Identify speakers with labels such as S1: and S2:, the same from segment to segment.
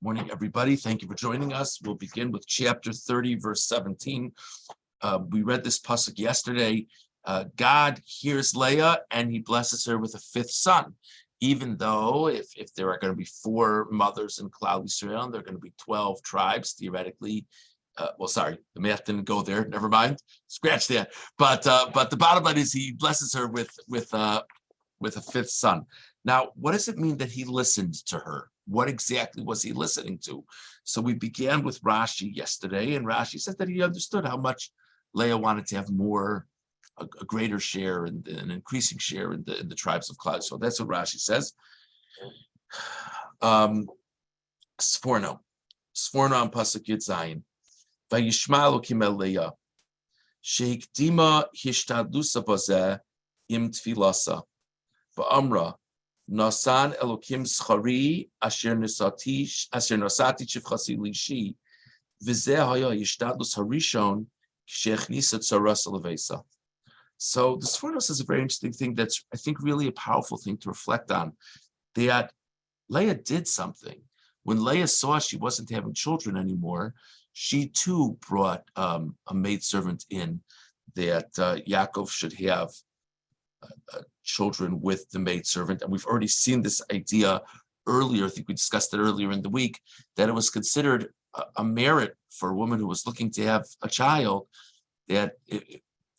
S1: Morning, everybody. Thank you for joining us. We'll begin with chapter 30, verse 17. We read this pasuk yesterday. God hears Leah and he blesses her with a fifth son. Even though if there are going to be 4 mothers in Klal Yisrael, there are going to be 12 tribes, theoretically. The math didn't go there. Never mind. Scratch that. But the bottom line is he blesses her with a fifth son. Now, what does it mean that he listened to her? What exactly was he listening to? So we began with Rashi yesterday, and Rashi said that he understood how much Leah wanted to have a greater share and an increasing share in the tribes of Klal. So that's what Rashi says. Sforno on pasuk Yud Zayin. Vayishma Elokim el Leah sheikdima hishtadlusa bazeh im tfilasa va'amra Nasan Elokim schari asher nasati chivchasi lishi v'zeh haya yishtadlus harishon k'shechnisa tzaras levesa. So the Sforno says a very interesting thing that's, I think, really a powerful thing to reflect on, that Leah did something. When Leah saw she wasn't having children anymore, she too brought a maidservant in that Yaakov should have children with the maidservant. And we've already seen this idea earlier. I think we discussed it earlier in the week, that it was considered a merit for a woman who was looking to have a child, that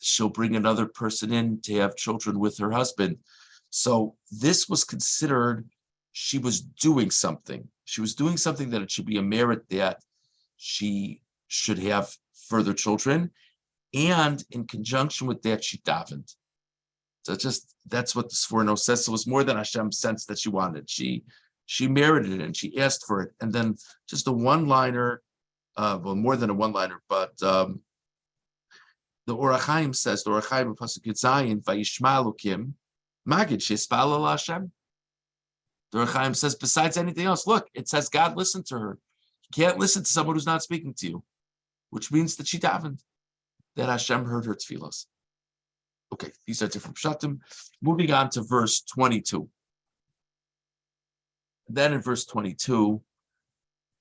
S1: she'll bring another person in to have children with her husband. So this was considered, she was doing something. She was doing something that it should be a merit that she should have further children. And in conjunction with that, she davened. So that's what the Sforno says. So it was more than Hashem's sense that she wanted. She merited it and she asked for it. And then just a one-liner, more than a one-liner, but the Orach Chaim says, the Orach Chaim in pasuk Yud Zayin, Vayishma Elokim Magid sheispal el Hashem. The Orach Chaim says, besides anything else, look, it says God listened to her. You can't listen to someone who's not speaking to you, which means that she davened, that Hashem heard her tefillos. Okay, these are different pshatim. Moving on to verse 22. Then in verse 22,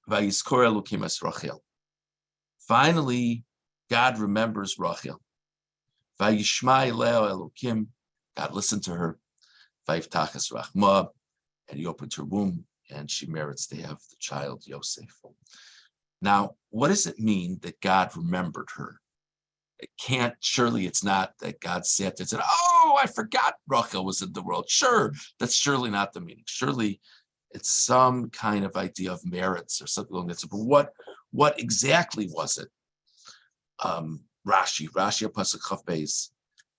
S1: Vayizkor Elokim es Rachel. Finally, God remembers Rachel. Vayishma Eleo Elokim. God listened to her. Vayiftach es Rachma, and he opened her womb, and she merits to have the child Yosef. Now, what does it mean that God remembered her? Surely it's not that God sat there and said, oh, I forgot Rachel was in the world. Sure, that's surely not the meaning. Surely it's some kind of idea of merits or something along that. But what exactly was it? Rashi pasuk Chaf Beis.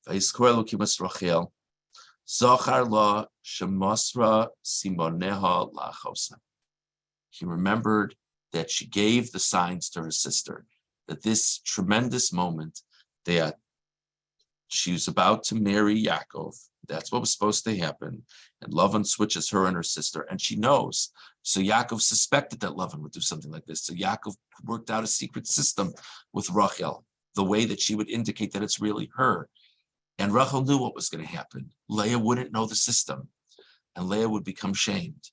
S1: Vayizkor Elokim es Rachel. Zochar la shemasra simoneha lachosa. He remembered that she gave the signs to her sister, that this tremendous moment that she was about to marry Yaakov, that's what was supposed to happen, and Lavan switches her and her sister, and she knows. So Yaakov suspected that Lavan would do something like this. So Yaakov worked out a secret system with Rachel, the way that she would indicate that it's really her. And Rachel knew what was going to happen. Leah wouldn't know the system, and Leah would become shamed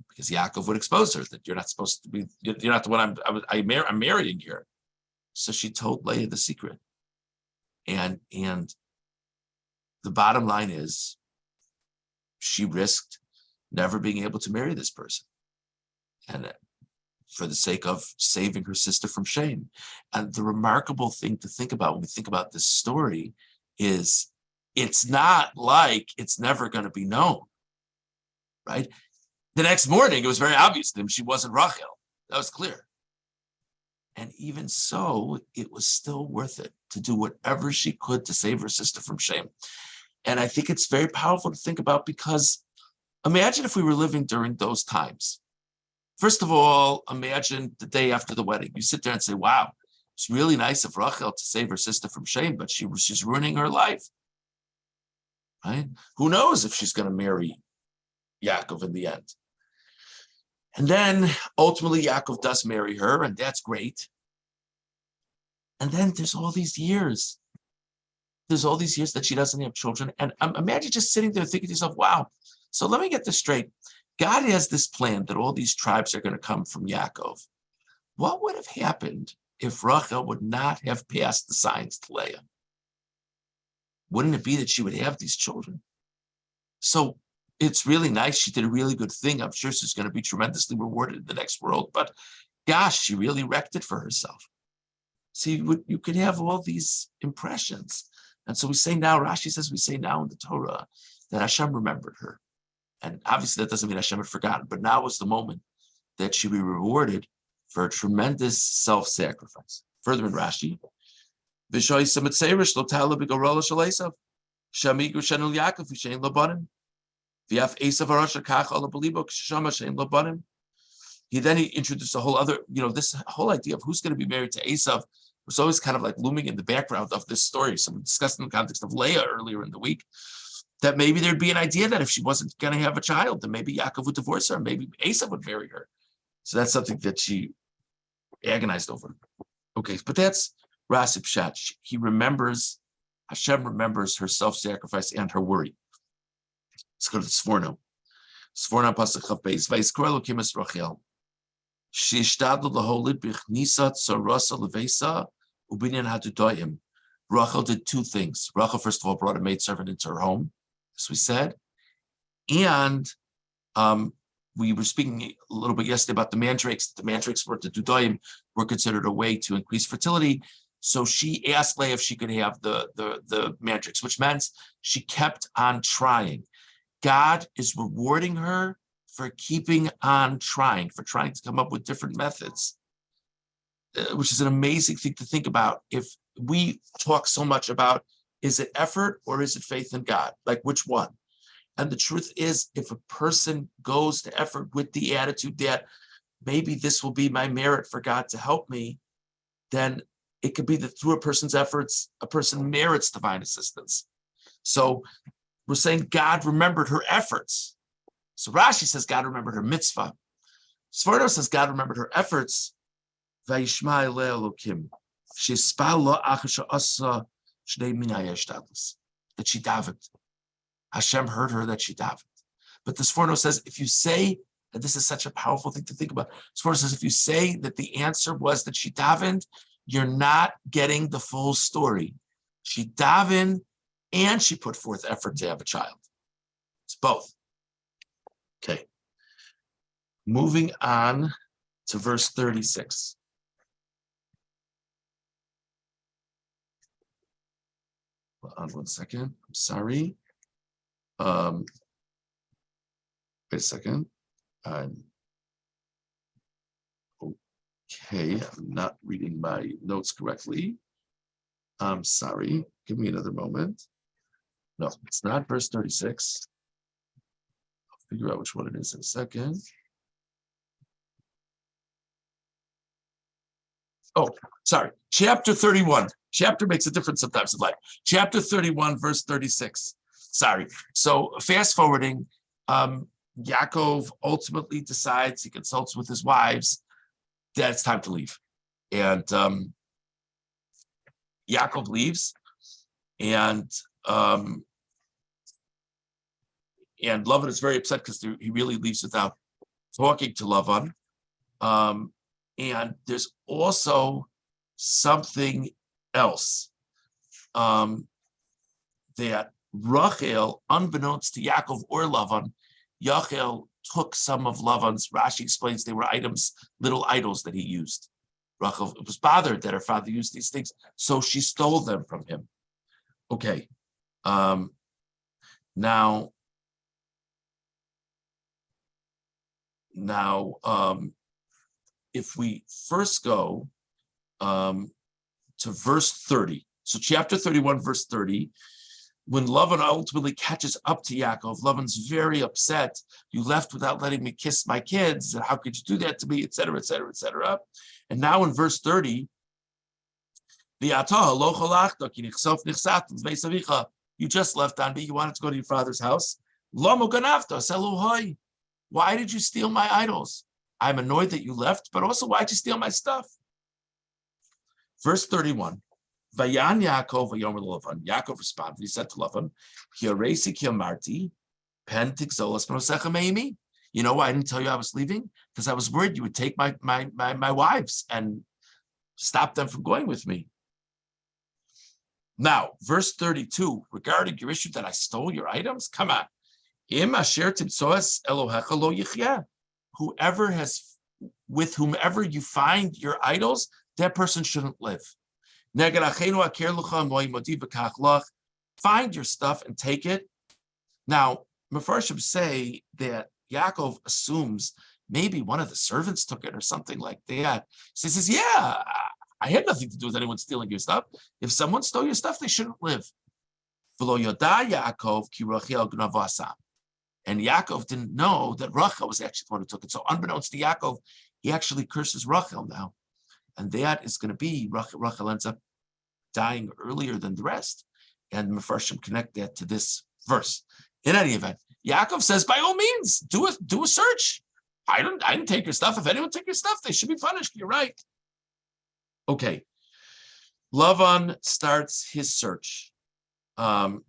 S1: because Yaakov would expose her that you're not supposed to be, you're not the one I'm marrying here. So she told Leah the secret. And the bottom line is she risked never being able to marry this person, and for the sake of saving her sister from shame. And the remarkable thing to think about when we think about this story is it's not like it's never going to be known, right? The next morning, it was very obvious to him she wasn't Rachel. That was clear. And even so, it was still worth it to do whatever she could to save her sister from shame. And I think it's very powerful to think about, because imagine if we were living during those times. First of all, imagine the day after the wedding. You sit there and say, wow, it's really nice of Rachel to save her sister from shame, but she's ruining her life, right? Who knows if she's going to marry Yaakov in the end. And then ultimately Yaakov does marry her, and that's great. And then there's all these years. There's all these years that she doesn't have children. And imagine just sitting there thinking to yourself, wow, so let me get this straight. God has this plan that all these tribes are going to come from Yaakov. What would have happened if Rachel would not have passed the signs to Leah? Wouldn't it be that she would have these children? So it's really nice. She did a really good thing. I'm sure she's going to be tremendously rewarded in the next world. But gosh, she really wrecked it for herself. See, you could have all these impressions. And so we say now, Rashi says we say now in the Torah that Hashem remembered her. And obviously that doesn't mean Hashem had forgotten, but now was the moment that she be rewarded for a tremendous self-sacrifice. Further in Rashi, he introduced a whole other, this whole idea of who's going to be married to Esav was always kind of like looming in the background of this story. So we discussed in the context of Leah earlier in the week, that maybe there'd be an idea that if she wasn't going to have a child, then maybe Yaakov would divorce her, maybe Esav would marry her. So that's something that she agonized over. Okay, but that's Rashi Pshat. Hashem remembers her self-sacrifice and her worry. Let's go to the Sforno. Sforno Pasuk Chav Beis. Vayizkor Elokim es Rachel. Sheishtadlu laholid b'chnisa tzarasa levesa ubinyan hadudoyim. Rachel did two things. Rachel, first of all, brought a maidservant into her home, as we said. And we were speaking a little bit yesterday about the mandrakes. The mandrakes were the dudoyim were considered a way to increase fertility. So she asked Leah if she could have the mandrakes, which meant she kept on trying. God is rewarding her for keeping on trying, for trying to come up with different methods, which is an amazing thing to think about. If we talk so much about, is it effort or is it faith in God? Like which one? And the truth is, if a person goes to effort with the attitude that maybe this will be my merit for God to help me, then it could be that through a person's efforts, a person merits divine assistance. So we're saying God remembered her efforts. So Rashi says God remembered her mitzvah. Sforno says God remembered her efforts. Vayishma elei Elokim. That she davened. Hashem heard her that she davened. But the Sforno says, if you say, and this is such a powerful thing to think about, Sforno says, if you say that the answer was that she davened, you're not getting the full story. She davened and she put forth effort to have a child. It's both. Okay. Moving on to verse 36. Hold on one second. I'm sorry. Wait a second. Okay, I'm not reading my notes correctly. I'm sorry. Give me another moment. No, it's not verse 36. I'll figure out which one it is in a second. Oh, sorry. Chapter 31. Chapter makes a difference sometimes in life. Chapter 31, verse 36. Sorry. So fast forwarding, Yaakov ultimately decides, he consults with his wives, that it's time to leave. And Yaakov leaves, and Lavan is very upset because he really leaves without talking to Lavan. And there's also something else that Rachel, unbeknownst to Yaakov or Lavan, Rachel took some of Lavan's, Rashi explains they were items, little idols that he used. Rachel was bothered that her father used these things, so she stole them from him. Okay. Now, if we first go to verse 30, so chapter 31, verse 30, when Lavan ultimately catches up to Yaakov, Lavan's very upset. You left without letting me kiss my kids, and how could you do that to me, etc., etc., etc. And now in verse 30, you just left on me. You wanted to go to your father's house. Why did you steal my idols? I'm annoyed that you left, but also why'd you steal my stuff? Verse 31. Vayan Yaakov vayomer Lavan. Yaakov responded. He said to Lavan, "Ki aresi ki amarti, pen tigzolas menosecha meimi." You know why I didn't tell you I was leaving? Because I was worried you would take my wives and stop them from going with me. Now, verse 32, regarding your issue that I stole your items, come on. Whoever has, with whomever you find your idols, that person shouldn't live. Find your stuff and take it. Now, Mefarshim say that Yaakov assumes maybe one of the servants took it or something like that. So he says, yeah, I had nothing to do with anyone stealing your stuff. If someone stole your stuff, they shouldn't live. And Yaakov didn't know that Rachel was actually the one who took it. So unbeknownst to Yaakov, he actually curses Rachel now. And that is going to be, Rachel ends up dying earlier than the rest. And Mefarshim connect that to this verse. In any event, Yaakov says, by all means, do a search. I didn't take your stuff. If anyone took your stuff, they should be punished. You're right. Okay. Lavan starts his search. And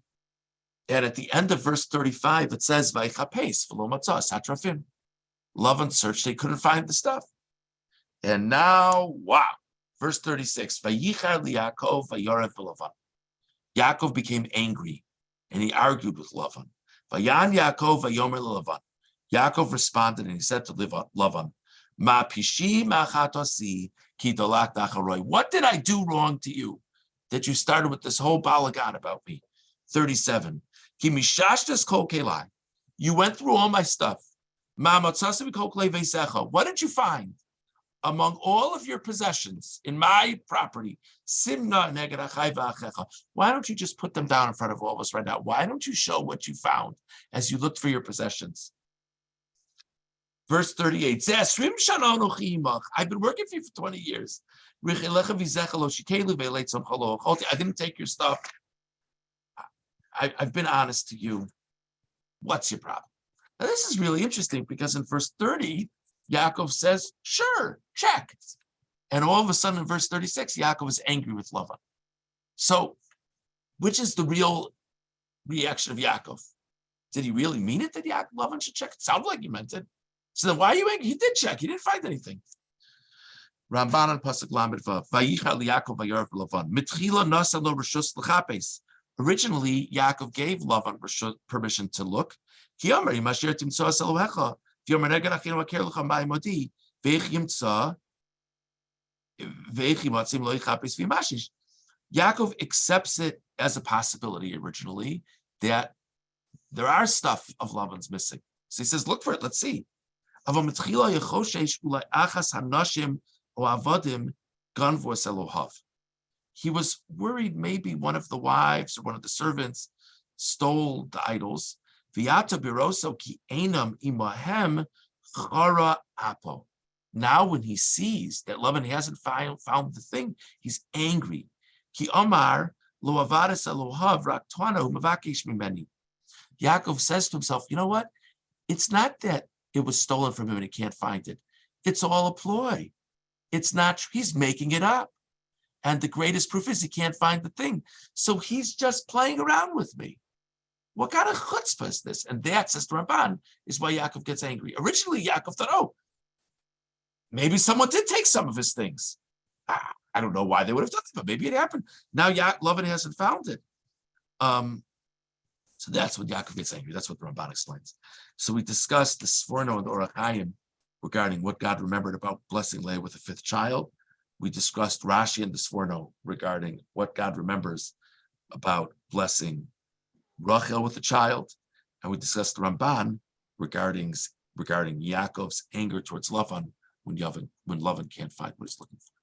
S1: at the end of verse 35, it says, Vaychapes v'lo matzah satrafim. Lavan searched, they couldn't find the stuff. And now, wow. Verse 36, Vayichar liYaakov vayorev v'Lavan. Yaakov became angry, and he argued with Lavan. Vayan Yaakov vayomer leLavan. Yaakov responded, and he said to Lavan, Ma pishi ma'chatasi ki dalak nacharoi. What did I do wrong to you that you started with this whole balagan about me? 37. Ki mishashtas kol kelai. You went through all my stuff. Ma matzasi kol klei veisecha. What did you find among all of your possessions in my property? Simna neged achai va'achecha. Why don't you just put them down in front of all of us right now? Why don't you show what you found as you looked for your possessions? Verse 38. I've been working for you for 20 years. I didn't take your stuff. I've been honest to you. What's your problem? Now, this is really interesting because in verse 30, Yaakov says, sure, check. And all of a sudden in verse 36, Yaakov is angry with Lavan. So, which is the real reaction of Yaakov? Did he really mean it that Lavan should check? It sounded like he meant it. So then why are you angry? He did check. He didn't find anything. Ramban on Pasuk Lamed Vav. Vayichar liYaakov vayorev v'Lavan. Mitchila nasa lo reshus l'chapes. Originally, Yaakov gave Lavan permission to look. Ki omer yimashir timtzoa selohecha. V'yomer neged achinu aker l'cha ma'imodi. Ve'ich yimtza. Ve'ich yimatzim lo yichapes v'yimashish. Yaakov accepts it as a possibility originally that there are stuff of Lavan's missing. So he says, look for it. Let's see. He was worried maybe one of the wives or one of the servants stole the idols. Now when he sees that Lavan hasn't found the thing, he's angry. Yaakov says to himself, you know what? It's not that it was stolen from him and he can't find it. It's all a ploy. It's not, he's making it up. And the greatest proof is he can't find the thing. So he's just playing around with me. What kind of chutzpah is this? And that, says the Ramban, is why Yaakov gets angry. Originally, Yaakov thought, oh, maybe someone did take some of his things. I don't know why they would have done it, but maybe it happened. Now Lavan hasn't found it. So that's when Yaakov gets angry. That's what the Ramban explains. So we discussed the Sforno and the Orach Chaim regarding what God remembered about blessing Leah with a fifth child. We discussed Rashi and the Sforno regarding what God remembers about blessing Rachel with a child. And we discussed the Ramban regarding Yaakov's anger towards Lavan when Lavan can't find what he's looking for.